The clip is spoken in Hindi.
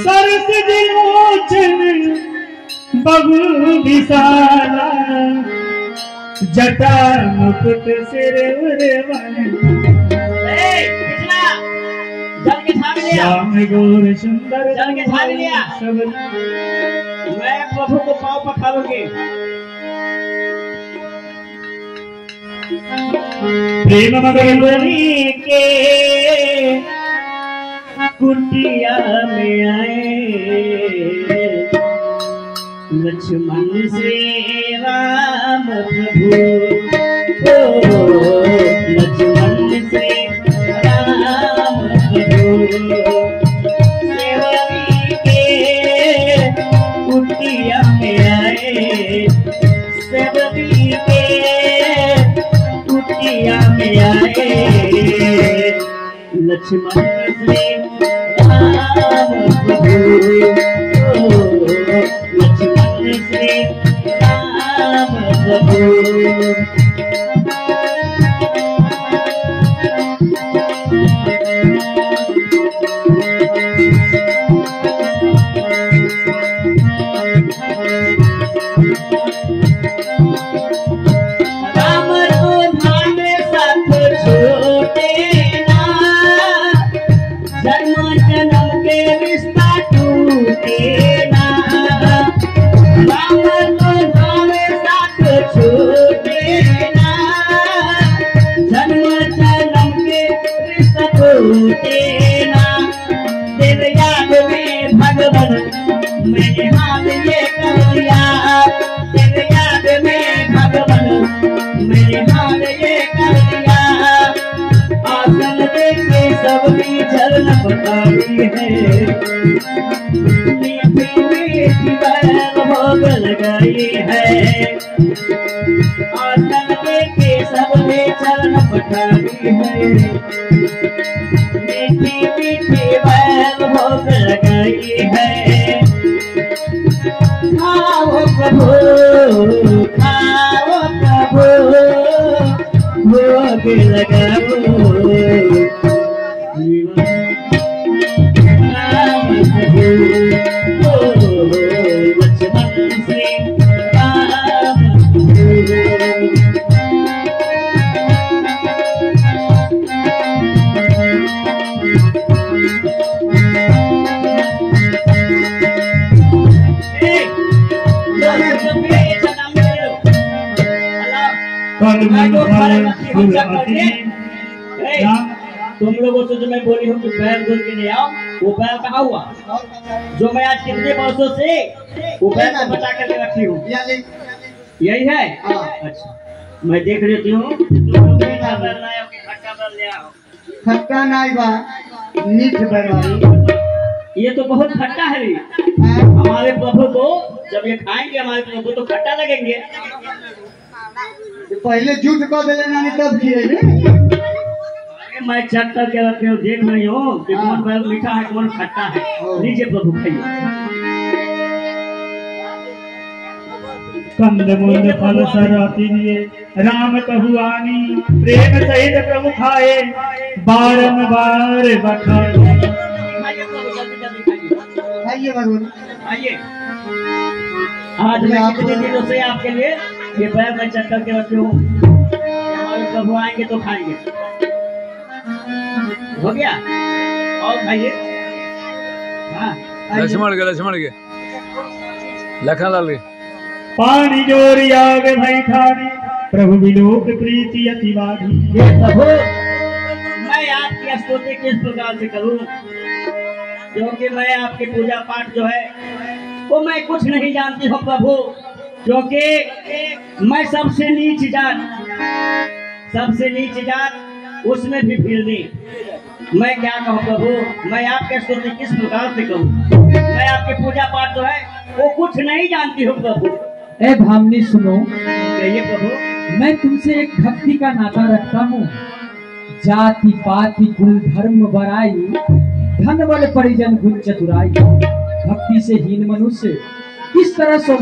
सरस विमोचन बहु विशाला जटा मुकुट सिर श्याम गौर सुंदर जल के थाली लिया। मैं प्रभु को पाँव पखारूंगी। प्रेम मगरी के कुटिया में आए लक्ष्मण से राम प्रभु लक्ष्मण से राम प्रभु सेवरी के कुटिया में आए सेवरी के कुटिया में आए लक्ष्मण से राम प्रभु लक्ष्मण से राम प्रभु मेरे हाथ ये कर लिया तेरे याद में भगवान मेरे हाथ ये कर लिया आसन देखे सबकी झरन बताई है मीठी मीठी बैल भोग लगाई है आसन देखे सबके चरण पठाई है मीठी मीठी बैल भोग लगाई है खाओ प्रभु भोग लगाओ राम प्रभु लक्ष्मण से राम प्रभु तुम लोगों से जो मैं बोली हूँ कि बैल दूध के ले आओ वो बैल कहाँ हुआ जो मैं आज कितने वर्षों से वो बैल को बचा करके रखी हूँ यही है अच्छा मैं देख लेती हूँ खट्टा नहीं बा मीठ बनवाई ये तो बहुत खट्टा है हमारे प्रभु को जब ये खाएंगे हमारे प्रभु तो खट्टा लगेंगे पहले झूठ को दे लेना नहीं तब खिएंगे मैं चेक करके रखे हूँ देख रही हूँ कि कौन बैल मीठा है कौन खट्टा है लीजिए प्रभु खाइए कंद मुंद फल सराती लिए राम कहुआनी प्रेम सहित प्रभु खाए बारंबार बखाए आइए भगवान आइए आज मैं कितने दिनों से आपके लिए ये बैल मैं चेक करके रखे हूँ हमारे प्रभु आएंगे तो खाएंगे हो गया और खाइए लक्ष्मण के लखनलाल के पानी जोरी आगे भाई खानी प्रभु विलोक प्रीति अति वादी ये प्रभु मैं आपकी स्तुति किस प्रकार से करूं क्योंकि मैं आपकी पूजा पाठ जो है वो मैं कुछ नहीं जानती हूँ प्रभु क्योंकि मैं सबसे नीच जात उसमें भी फिर नहीं मैं क्या कहूँ प्रभु मैं आपके स्तुति किस प्रकार से करूं मैं आपकी पूजा पाठ जो है वो कुछ नहीं जानती हूँ प्रभु ए भामनी सुनो कहिए प्रभु मैं तुमसे एक भक्ति का नाता रखता हूँ जाति पाति कुल धर्म बराई धन बल परिजन गुण चतुराई भक्ति से हीन मनुष्य किस तरह